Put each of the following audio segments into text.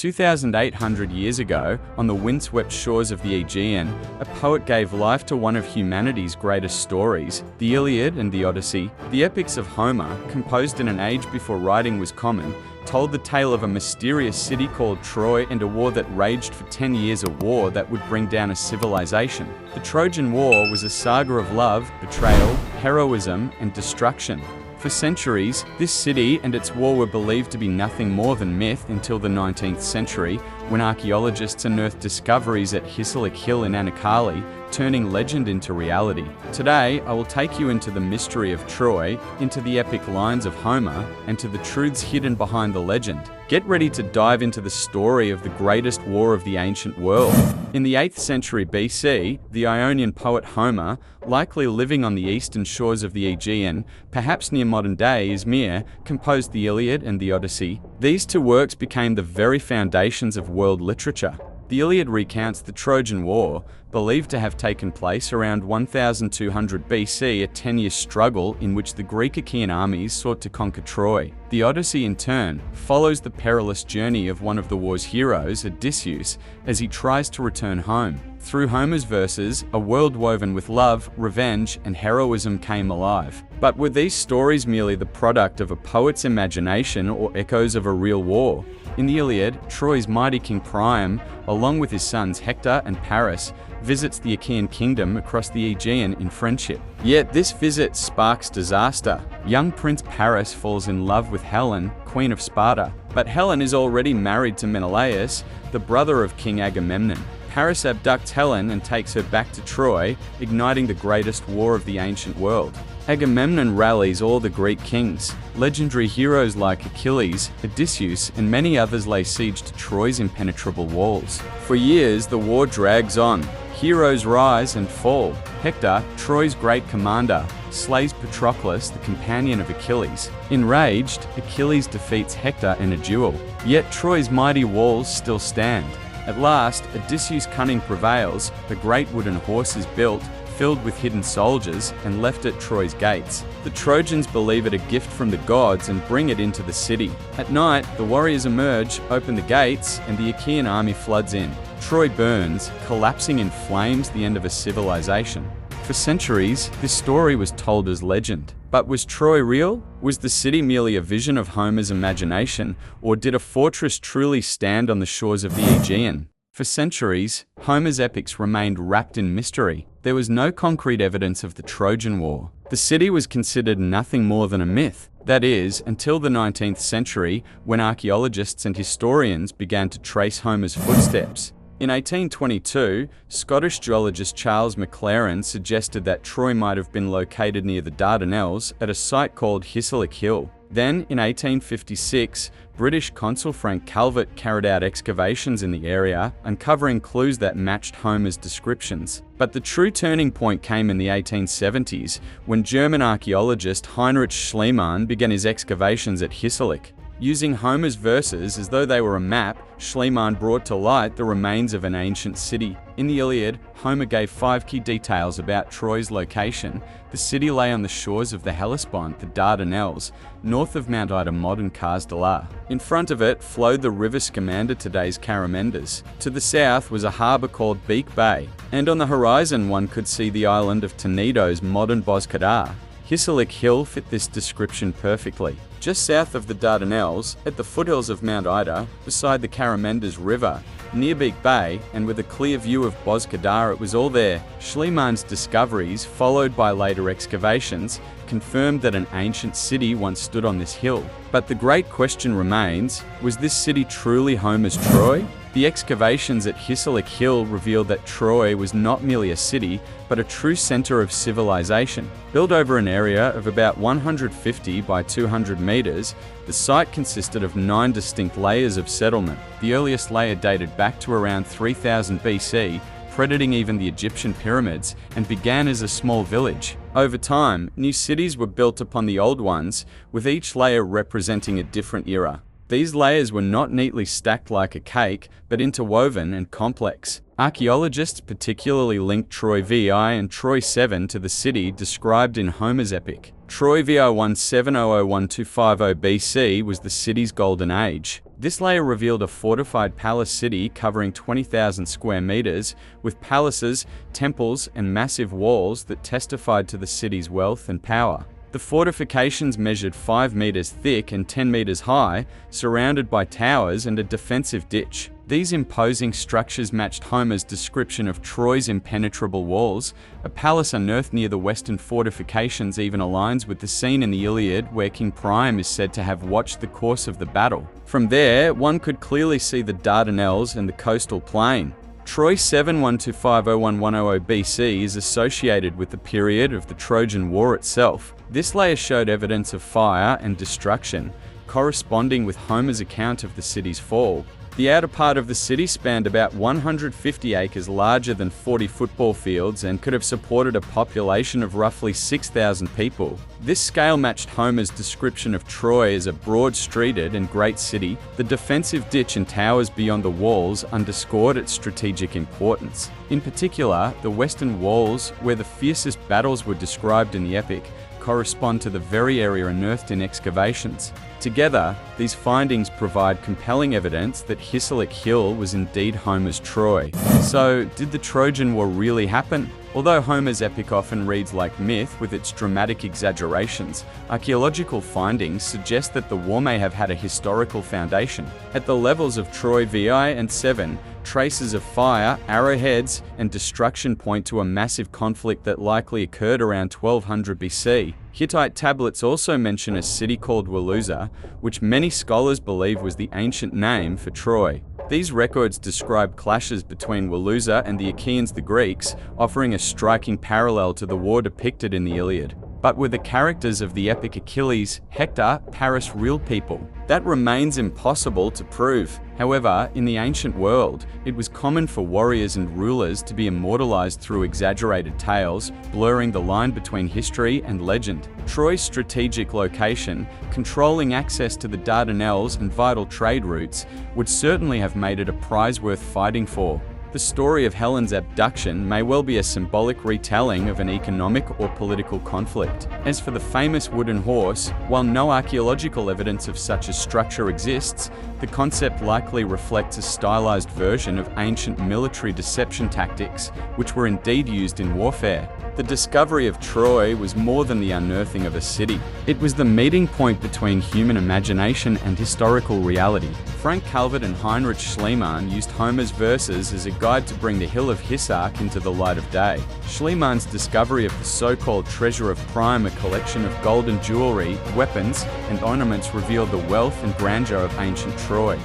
2,800 years ago, on the windswept shores of the Aegean, a poet gave life to one of humanity's greatest stories, the Iliad and the Odyssey. The epics of Homer, composed in an age before writing was common, told the tale of a mysterious city called Troy and a war that raged for 10 years, a war that would bring down a civilization. The Trojan War was a saga of love, betrayal, heroism, and destruction. For centuries, this city and its war were believed to be nothing more than myth until the 19th century, when archaeologists unearthed discoveries at Hisarlik Hill in Anatolia, turning legend into reality. Today, I will take you into the mystery of Troy, into the epic lines of Homer, and to the truths hidden behind the legend. Get ready to dive into the story of the greatest war of the ancient world. In the 8th century BC, the Ionian poet Homer, likely living on the eastern shores of the Aegean, perhaps near modern-day Izmir, composed the Iliad and the Odyssey. These two works became the very foundations of world literature. The Iliad recounts the Trojan War, believed to have taken place around 1200 BC, a 10-year struggle in which the Greek Achaean armies sought to conquer Troy. The Odyssey, in turn, follows the perilous journey of one of the war's heroes, Odysseus, as he tries to return home. Through Homer's verses, a world woven with love, revenge, and heroism came alive. But were these stories merely the product of a poet's imagination or echoes of a real war? In the Iliad, Troy's mighty King Priam, along with his sons Hector and Paris, visits the Achaean kingdom across the Aegean in friendship. Yet this visit sparks disaster. Young Prince Paris falls in love with Helen, Queen of Sparta. But Helen is already married to Menelaus, the brother of King Agamemnon. Paris abducts Helen and takes her back to Troy, igniting the greatest war of the ancient world. Agamemnon rallies all the Greek kings. Legendary heroes like Achilles, Odysseus, and many others lay siege to Troy's impenetrable walls. For years, the war drags on. Heroes rise and fall. Hector, Troy's great commander, slays Patroclus, the companion of Achilles. Enraged, Achilles defeats Hector in a duel. Yet Troy's mighty walls still stand. At last, Odysseus' cunning prevails, a great wooden horse is built, filled with hidden soldiers, and left at Troy's gates. The Trojans believe it a gift from the gods and bring it into the city. At night, the warriors emerge, open the gates, and the Achaean army floods in. Troy burns, collapsing in flames, the end of a civilization. For centuries, this story was told as legend. But was Troy real? Was the city merely a vision of Homer's imagination, or did a fortress truly stand on the shores of the Aegean? For centuries, Homer's epics remained wrapped in mystery. There was no concrete evidence of the Trojan War. The city was considered nothing more than a myth. That is, until the 19th century, when archaeologists and historians began to trace Homer's footsteps. In 1822, Scottish geologist Charles McLaren suggested that Troy might have been located near the Dardanelles at a site called Hisarlik Hill. Then, in 1856, British consul Frank Calvert carried out excavations in the area, uncovering clues that matched Homer's descriptions. But the true turning point came in the 1870s, when German archaeologist Heinrich Schliemann began his excavations at Hisarlik. Using Homer's verses as though they were a map, Schliemann brought to light the remains of an ancient city. In the Iliad, Homer gave 5 key details about Troy's location. The city lay on the shores of the Hellespont, the Dardanelles, north of Mount Ida, modern Kars-Dalar. In front of it flowed the river Scamander, today's Caramendes. To the south was a harbour called Beak Bay, and on the horizon one could see the island of Tenedo's modern Bozkadar. Hisarlik Hill fit this description perfectly. Just south of the Dardanelles, at the foothills of Mount Ida, beside the Caramendes River, near Beak Bay, and with a clear view of Bozkadar, it was all there. Schliemann's discoveries, followed by later excavations, confirmed that an ancient city once stood on this hill. But the great question remains, was this city truly Homer's Troy? The excavations at Hisarlik Hill revealed that Troy was not merely a city, but a true center of civilization. Built over an area of about 150 by 200 meters, the site consisted of 9 distinct layers of settlement. The earliest layer dated back to around 3000 BC, predating even the Egyptian pyramids, and began as a small village. Over time, new cities were built upon the old ones, with each layer representing a different era. These layers were not neatly stacked like a cake, but interwoven and complex. Archaeologists particularly linked Troy VI and Troy 7 to the city described in Homer's epic. Troy VI 1700-1250 BC was the city's golden age. This layer revealed a fortified palace city covering 20,000 square meters, with palaces, temples, and massive walls that testified to the city's wealth and power. The fortifications measured 5 meters thick and 10 meters high, surrounded by towers and a defensive ditch. These imposing structures matched Homer's description of Troy's impenetrable walls. A palace unearthed near the western fortifications even aligns with the scene in the Iliad where King Priam is said to have watched the course of the battle. From there, one could clearly see the Dardanelles and the coastal plain. Troy 712501100 BC is associated with the period of the Trojan War itself. This layer showed evidence of fire and destruction, corresponding with Homer's account of the city's fall. The outer part of the city spanned about 150 acres, larger than 40 football fields, and could have supported a population of roughly 6,000 people. This scale matched Homer's description of Troy as a broad-streeted and great city. The defensive ditch and towers beyond the walls underscored its strategic importance. In particular, the western walls, where the fiercest battles were described in the epic, correspond to the very area unearthed in excavations. Together, these findings provide compelling evidence that Hisarlik Hill was indeed Homer's Troy. So, did the Trojan War really happen? Although Homer's epic often reads like myth with its dramatic exaggerations, archaeological findings suggest that the war may have had a historical foundation. At the levels of Troy VI and 7, traces of fire, arrowheads, and destruction point to a massive conflict that likely occurred around 1200 BC. Hittite tablets also mention a city called Waluza, which many scholars believe was the ancient name for Troy. These records describe clashes between Waluza and the Achaeans, the Greeks, offering a striking parallel to the war depicted in the Iliad. But were the characters of the epic Achilles, Hector, Paris real people? That remains impossible to prove. However, in the ancient world, it was common for warriors and rulers to be immortalized through exaggerated tales, blurring the line between history and legend. Troy's strategic location, controlling access to the Dardanelles and vital trade routes, would certainly have made it a prize worth fighting for. The story of Helen's abduction may well be a symbolic retelling of an economic or political conflict. As for the famous wooden horse, while no archaeological evidence of such a structure exists, the concept likely reflects a stylized version of ancient military deception tactics, which were indeed used in warfare. The discovery of Troy was more than the unearthing of a city. It was the meeting point between human imagination and historical reality. Frank Calvert and Heinrich Schliemann used Homer's verses as a guide to bring the Hill of Hisarlik into the light of day. Schliemann's discovery of the so-called Treasure of Priam, a collection of golden jewelry, weapons, and ornaments, revealed the wealth and grandeur of ancient Troy.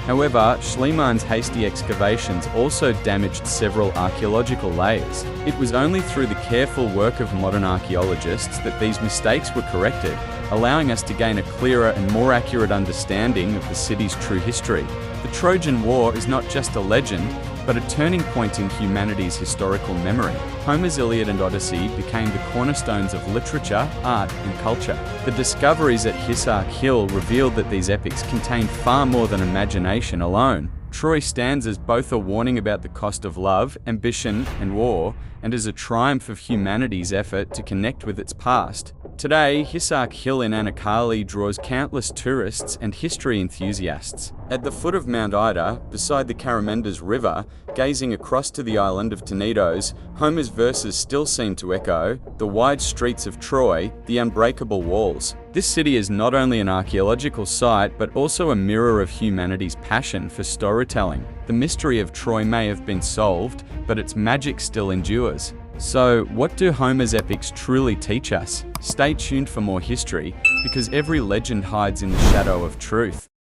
However, Schliemann's hasty excavations also damaged several archaeological layers. It was only through the careful work of modern archaeologists that these mistakes were corrected, allowing us to gain a clearer and more accurate understanding of the city's true history. The Trojan War is not just a legend, but a turning point in humanity's historical memory. Homer's Iliad and Odyssey became the cornerstones of literature, art, and culture. The discoveries at Hisarlik Hill revealed that these epics contained far more than imagination alone. Troy stands as both a warning about the cost of love, ambition, and war, and as a triumph of humanity's effort to connect with its past. Today, Hisarlik Hill in Anakali draws countless tourists and history enthusiasts. At the foot of Mount Ida, beside the Caramendes River, gazing across to the island of Tenedos, Homer's verses still seem to echo: the wide streets of Troy, the unbreakable walls. This city is not only an archaeological site, but also a mirror of humanity's passion for storytelling. The mystery of Troy may have been solved, but its magic still endures. So, what do Homer's epics truly teach us? Stay tuned for more history, because every legend hides in the shadow of truth.